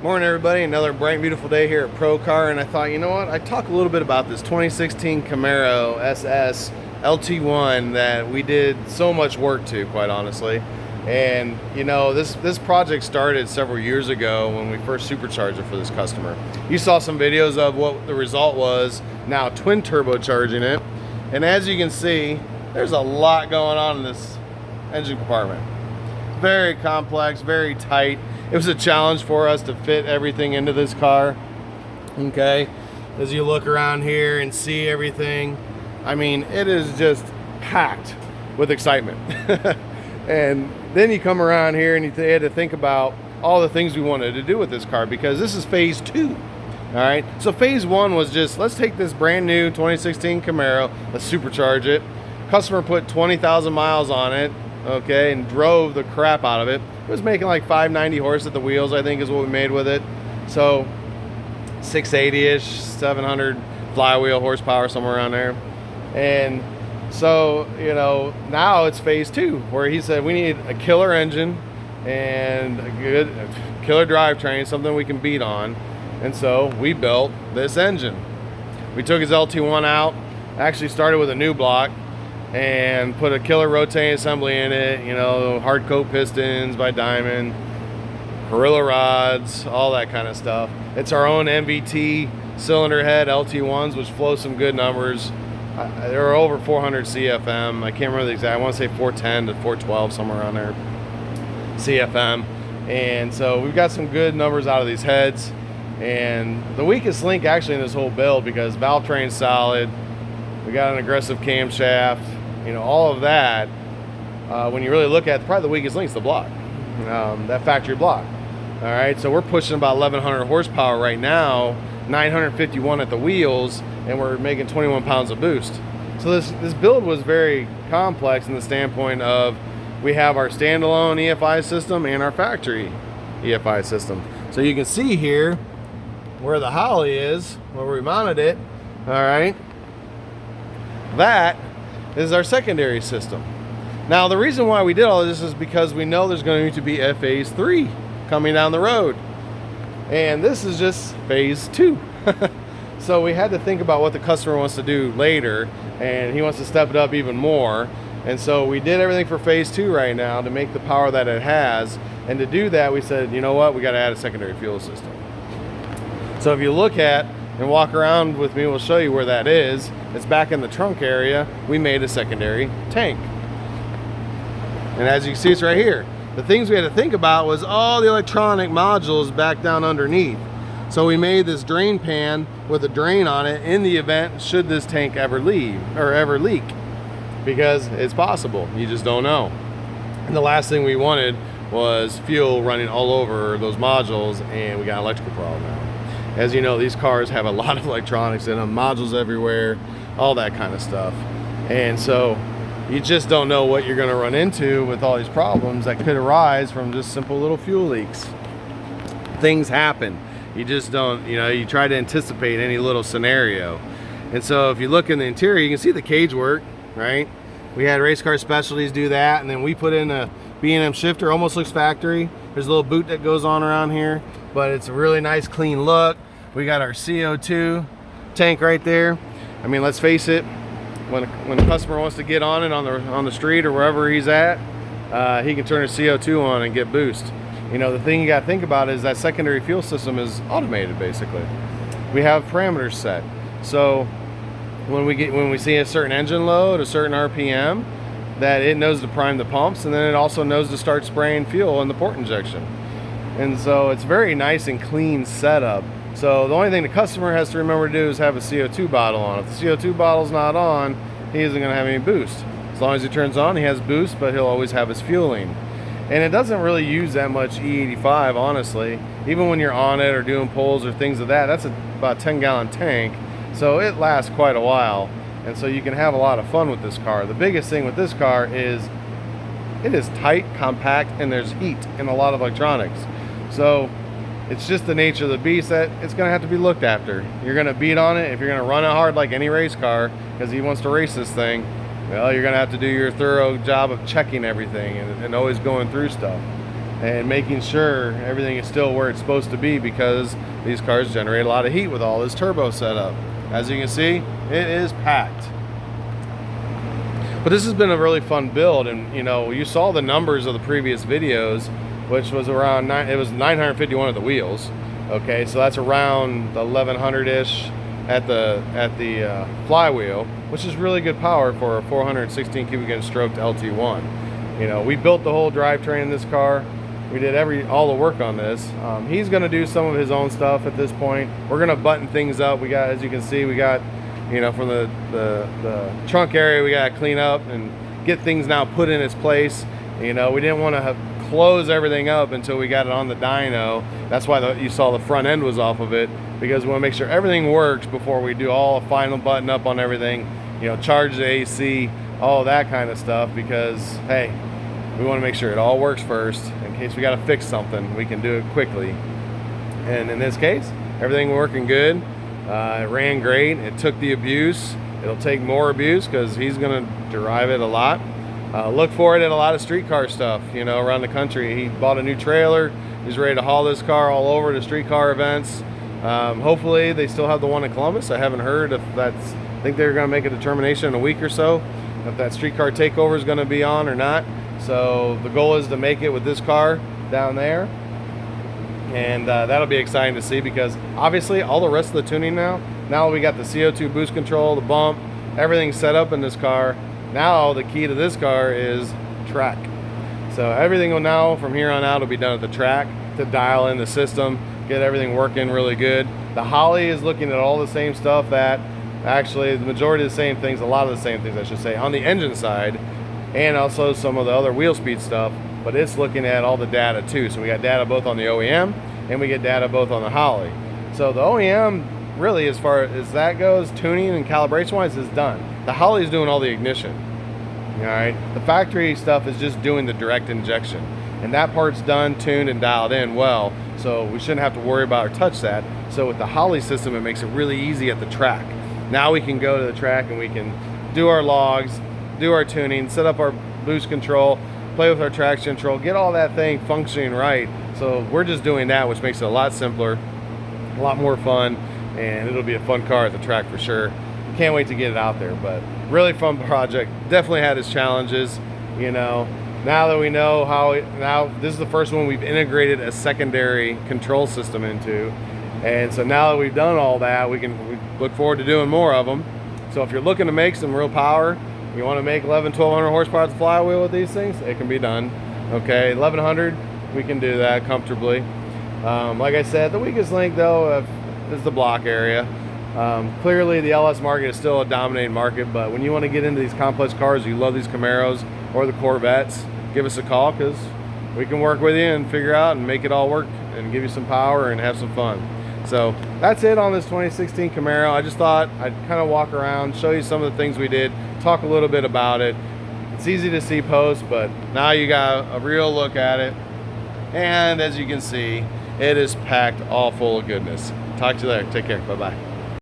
Morning everybody, another bright and beautiful day here at Pro Car, and I thought, you know what, I'd talk a little bit about this 2016 Camaro SS LT1 that we did so much work to, quite honestly. And you know, this project started several years ago when we first supercharged it for this customer. You saw some videos of what the result was, now twin turbocharging it. And as you can see, there's a lot going on in this engine compartment. Very complex, very tight. It was a challenge for us to fit everything into this car. Okay, as you look around here and see everything, I mean, it is just packed with excitement. And then you come around here and you had to think about all the things we wanted to do with this car, because this is phase 2. All right, so phase 1 was just, let's take this brand new 2016 Camaro, let's supercharge it. Customer put 20,000 miles on it, okay, and drove the crap out of it. It was making like 590 horse at the wheels, I think is what we made with it. So 680-ish, 700 flywheel horsepower, somewhere around there. And so, you know, now it's phase 2, where he said we need a killer engine and a good killer drivetrain, something we can beat on. And so we built this engine. We took his LT1 out, actually started with a new block, and put a killer rotating assembly in it, you know, hard coat pistons by Dyno, Gorilla rods, all that kind of stuff. It's our own MVT cylinder head LT1s, which flow some good numbers. There are over 400 CFM. I can't remember the exact, I want to say 410 to 412, somewhere around there, CFM. And so we've got some good numbers out of these heads. And the weakest link actually in this whole build, because valve train's solid, we got an aggressive camshaft, you know, all of that. When you really look at it, probably the weakest link is the block, that factory block. All right, so we're pushing about 1,100 horsepower right now, 951 at the wheels, and we're making 21 pounds of boost. So this build was very complex in the standpoint of we have our standalone EFI system and our factory EFI system. So you can see here where the Holly is, where we mounted it. All right, that is our secondary system. Now the reason why we did all of this is because we know there's going to be a phase 3 coming down the road, and this is just phase 2. So we had to think about what the customer wants to do later, and he wants to step it up even more. And so we did everything for phase 2 right now to make the power that it has. And to do that, we said, you know what, we got to add a secondary fuel system. So if you look at and walk around with me, we'll show you where that is. It's back in the trunk area. We made a secondary tank. And as you can see, it's right here. The things we had to think about was all the electronic modules back down underneath. So we made this drain pan with a drain on it in the event should this tank ever leak, because it's possible, you just don't know. And the last thing we wanted was fuel running all over those modules, and we got an electrical problem now. As you know, these cars have a lot of electronics in them, modules everywhere, all that kind of stuff. And so you just don't know what you're gonna run into with all these problems that could arise from just simple little fuel leaks. Things happen. You just don't, you know, you try to anticipate any little scenario. And so if you look in the interior, you can see the cage work, right? We had Race Car Specialties do that, and then we put in a B&M shifter, almost looks factory. There's a little boot that goes on around here, but it's a really nice clean look. We got our CO2 tank right there. I mean, let's face it, when a customer wants to get on it on the street or wherever he's at, he can turn his CO2 on and get boost. You know, the thing you got to think about is that secondary fuel system is automated, basically. We have parameters set. So when we see a certain engine load, a certain RPM, that it knows to prime the pumps, and then it also knows to start spraying fuel in the port injection. And so it's very nice and clean setup. So the only thing the customer has to remember to do is have a CO2 bottle on. If the CO2 bottle's not on, he isn't going to have any boost. As long as he turns on, he has boost, but he'll always have his fueling. And it doesn't really use that much E85, honestly. Even when you're on it or doing pulls or things of that, that's about a 10-gallon tank. So it lasts quite a while. And so you can have a lot of fun with this car. The biggest thing with this car is it is tight, compact, and there's heat in a lot of electronics. So it's just the nature of the beast that it's going to have to be looked after. You're going to beat on it if you're going to run it hard like any race car, because he wants to race this thing. Well, you're going to have to do your thorough job of checking everything and always going through stuff. and making sure everything is still where it's supposed to be, because these cars generate a lot of heat with all this turbo setup. As you can see, it is packed. But this has been a really fun build, and you know, you saw the numbers of the previous videos, which was around it was 951 at the wheels. Okay, so that's around 1100-ish at the flywheel, which is really good power for a 416 cubic inch stroked LT1. You know, we built the whole drivetrain in this car. We did all the work on this. He's going to do some of his own stuff at this point. We're going to button things up. We got, as you can see, we got, you know, from the trunk area, we got to clean up and get things now put in its place. You know, we didn't want to close everything up until we got it on the dyno. That's why you saw the front end was off of it, because we want to make sure everything works before we do all the final button up on everything, you know, charge the AC, all that kind of stuff, because hey, we want to make sure it all works first. In case we got to fix something, we can do it quickly. And in this case, everything working good. It ran great. It took the abuse. It'll take more abuse because he's going to drive it a lot. Look for it at a lot of streetcar stuff, you know, around the country. He bought a new trailer. He's ready to haul this car all over to streetcar events. Hopefully they still have the one in Columbus. I haven't heard if that's, I think they're going to make a determination in a week or so if that streetcar takeover is going to be on or not. So the goal is to make it with this car down there. And that'll be exciting to see, because obviously all the rest of the tuning now we got the CO2 boost control, the bump, everything's set up in this car. Now the key to this car is track. So everything will now from here on out will be done at the track to dial in the system, get everything working really good. The Holly is looking at all the same stuff, that actually the majority of the same things, a lot of the same things I should say, on the engine side, and also some of the other wheel speed stuff, but it's looking at all the data too. So we got data both on the OEM and we get data both on the Holly. So the OEM really, as far as that goes, tuning and calibration wise, is done. The Holly's doing all the ignition. All right, the factory stuff is just doing the direct injection, and that part's done, tuned and dialed in well, so we shouldn't have to worry about or touch that. So with the Holly system, it makes it really easy at the track. Now we can go to the track and we can do our logs, do our tuning, set up our boost control, play with our traction control, get all that thing functioning right. So we're just doing that, which makes it a lot simpler, a lot more fun, and it'll be a fun car at the track for sure. Can't wait to get it out there, but really fun project. Definitely had its challenges, you know. Now that we know how now this is the first one we've integrated a secondary control system into, and so now that we've done all that, we look forward to doing more of them. So if you're looking to make some real power, you want to make 1100-1200 horsepower at the flywheel with these things, it can be done. Okay, 1100, we can do that comfortably. Like I said, the weakest link though is the block area. Clearly the LS market is still a dominating market, but when you want to get into these complex cars, you love these Camaros or the Corvettes, give us a call, because we can work with you and figure out and make it all work and give you some power and have some fun. So that's it on this 2016 Camaro. I just thought I'd kind of walk around, show you some of the things we did, talk a little bit about it. It's easy to see posts, but now you got a real look at it. And as you can see, it is packed all full of goodness. Talk to you later. Take care. Bye-bye.